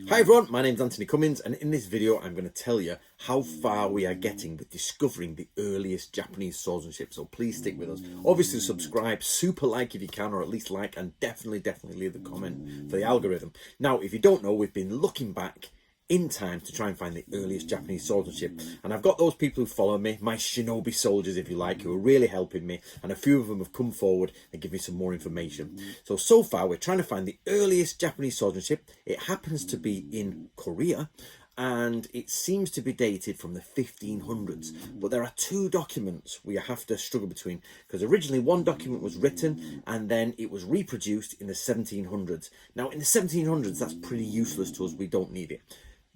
Hi everyone, my name's Anthony Cummins, and in this video I'm going to tell you how far we are getting with discovering the earliest Japanese swordsmanship, so please stick with us. Obviously subscribe, super like if you can, or at least like, and definitely leave a comment for the algorithm. Now, if you don't know, we've been looking back in time to try and find the earliest Japanese swordsmanship, and I've got those people who follow me, my shinobi soldiers if you like, who are really helping me, and a few of them have come forward and give me some more information. So far we're trying to find the earliest Japanese swordsmanship. It happens to be in Korea, and it seems to be dated from the 1500s, but there are two documents we have to struggle between, because originally one document was written and then it was reproduced in the 1700s. Now in the 1700s, that's pretty useless to us, we don't need it.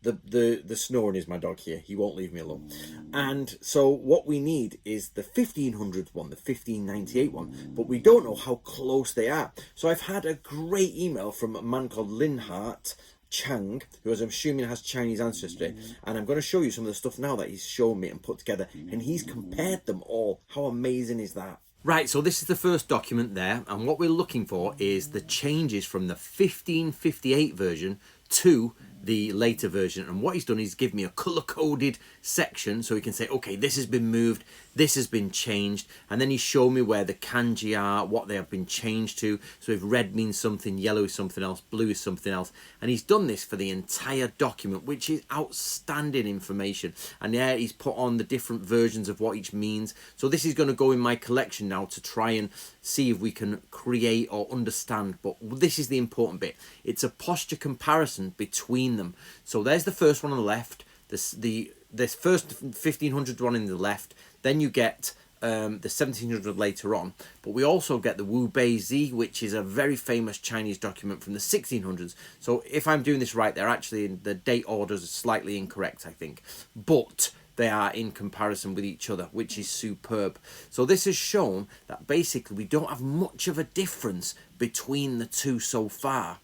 The snoring is my dog here, he won't leave me alone. And so what we need is the 1500 one, the 1598 one, but we don't know how close they are. So I've had a great email from a man called Linhart Chang, who I'm assuming has Chinese ancestry, and I'm going to show you some of the stuff now that he's shown me and put together, and he's compared them all. How amazing is that? Right, so this is the first document there, and what we're looking for is the changes from the 1558 version to the later version. And what he's done is give me a color-coded section so he can say, okay, this has been moved, this has been changed, and then he showed me where the kanji are, what they have been changed to. So if red means something, yellow is something else, blue is something else, and he's done this for the entire document, which is outstanding information. And yeah, he's put on the different versions of what each means. So this is going to go in my collection now to try and see if we can create or understand. But this is the important bit. It's a posture comparison between them. So there's the first one on the left, this first 1500 one in the left, then you get the 1700 later on, but we also get the Wu Bei Zi, which is a very famous Chinese document from the 1600s. So if I'm doing this right, they're actually in the date orders are slightly incorrect, I think, but they are in comparison with each other, which is superb. So this has shown that basically we don't have much of a difference between the two so far.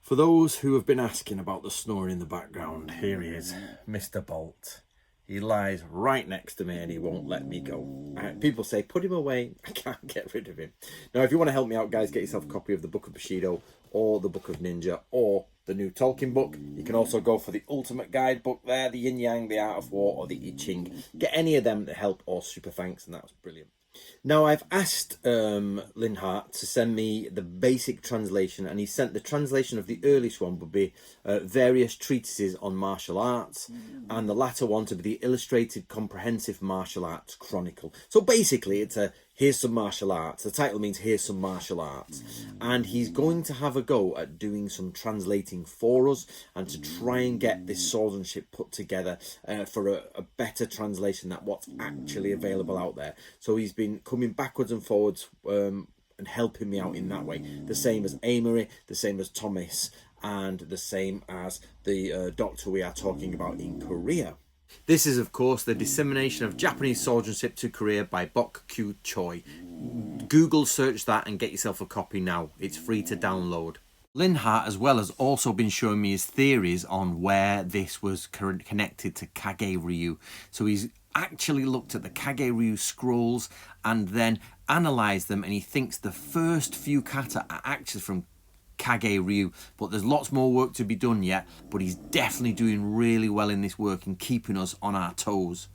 For those who have been asking about the snoring in the background, here he is, Mr. Bolt. He lies right next to me and he won't let me go. People say, put him away. I can't get rid of him. Now, if you want to help me out, guys, get yourself a copy of the Book of Bushido or the Book of Ninja or the new Tolkien book. You can also go for the Ultimate Guide book there, the Yin Yang, the Art of War, or the I Ching. Get any of them to help or super thanks, and that was brilliant. Now, I've asked Linhart to send me the basic translation, and he sent the translation of the earliest one would be various treatises on martial arts, and the latter one to be the Illustrated Comprehensive Martial Arts Chronicle. So basically, it's a here's some martial arts. The title means here's some martial arts. And he's going to have a go at doing some translating for us and to try and get this swordsmanship put together for a better translation than what's actually available out there. So he's been coming backwards and forwards and helping me out in that way. The same as Amory, the same as Thomas, and the same as the doctor we are talking about in Korea. This is, of course, the dissemination of Japanese swordsmanship to Korea by Bok Kyu Choi. Google search that and get yourself a copy now. It's free to download. Linhart, as well, has also been showing me his theories on where this was connected to Kage Ryu. So he's actually looked at the Kage Ryu scrolls and then analysed them, and he thinks the first few kata are actually from Kage Ryu, but there's lots more work to be done yet, but he's definitely doing really well in this work and keeping us on our toes.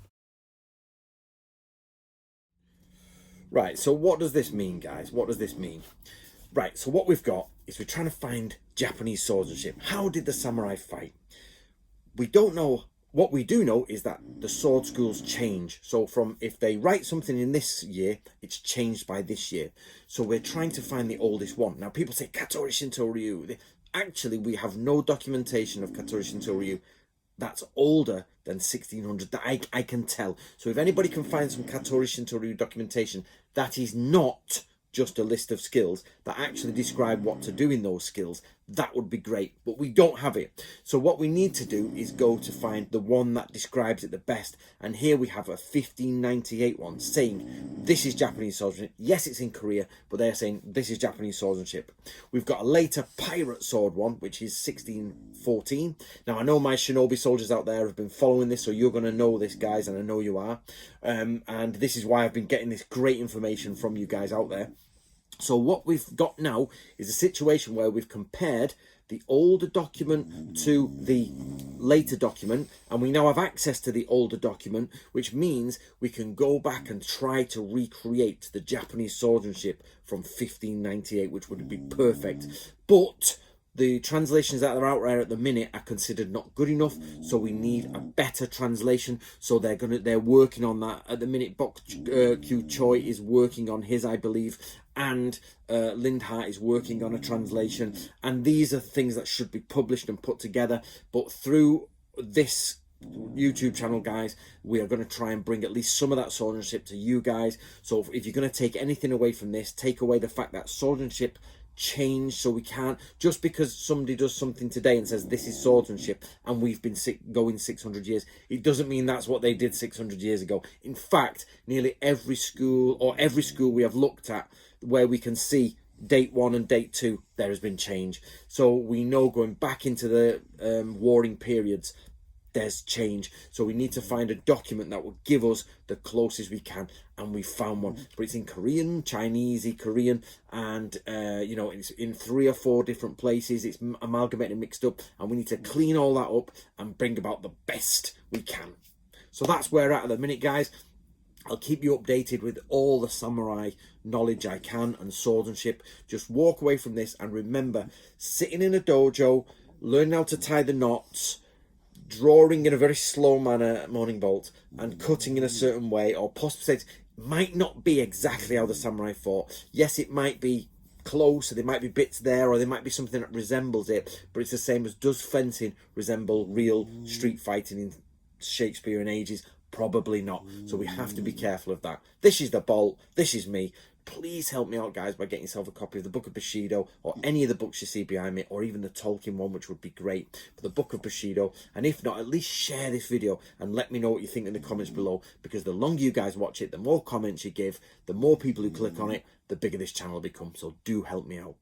Right, so what does this mean, guys? What does this mean? Right, so what we've got is we're trying to find Japanese swordsmanship. How did the samurai fight? We don't know. What we do know is that the sword schools change. So from if they write something in this year, it's changed by this year. So we're trying to find the oldest one. Now people say Katori Shinto Ryu. Actually, we have no documentation of Katori Shinto Ryu that's older than 1600 that I can tell. So if anybody can find some Katori Shinto Ryu documentation that is not just a list of skills that actually describe what to do in those skills, that would be great, but we don't have it. So what we need to do is go to find the one that describes it the best, and here we have a 1598 one saying this is Japanese swordsmanship. Yes, it's in Korea, but they're saying this is Japanese swordsmanship. We've got a later pirate sword one, which is 1614. Now I know my shinobi soldiers out there have been following this, so you're going to know this, guys, and I know you are, and this is why I've been getting this great information from you guys out there. So what we've got now is a situation where we've compared the older document to the later document, and we now have access to the older document, which means we can go back and try to recreate the Japanese swordsmanship from 1598, which would be perfect. But the translations that are out there at the minute are considered not good enough, so we need a better translation. So they're working on that at the minute. Bok Kyu Choi is working on his, I believe, and Lindhart is working on a translation. And these are things that should be published and put together. But through this YouTube channel, guys, we are going to try and bring at least some of that swordsmanship to you guys. So if you're going to take anything away from this, take away the fact that swordsmanship change. So we can't, just because somebody does something today and says this is swordsmanship and we've been going 600 years, it doesn't mean that's what they did 600 years ago. In fact, nearly every school we have looked at where we can see date 1 and date 2, there has been change. So we know going back into the warring periods, there's change. So we need to find a document that will give us the closest we can, and we found one, but it's in Korean, Chinese, Korean, and you know, it's in 3 or 4 different places. It's amalgamated and mixed up, and we need to clean all that up and bring about the best we can. So that's where we're at the minute, guys. I'll keep you updated with all the samurai knowledge I can and swordsmanship. Just walk away from this and remember, sitting in a dojo, learning how to tie the knots, drawing in a very slow manner at Morning Bolt, and cutting in a certain way, or possibly might not be exactly how the samurai fought. Yes, it might be close, or there might be bits there, or there might be something that resembles it, but it's the same as, does fencing resemble real street fighting in Shakespearean ages? Probably not. So we have to be careful of that. This is the Bolt. This is me. Please help me out, guys, by getting yourself a copy of the Book of Bushido, or any of the books you see behind me, or even the Tolkien one, which would be great, for the Book of Bushido. And if not, at least share this video and let me know what you think in the comments below, because the longer you guys watch it, the more comments you give, the more people who click on it, the bigger this channel will become. So do help me out.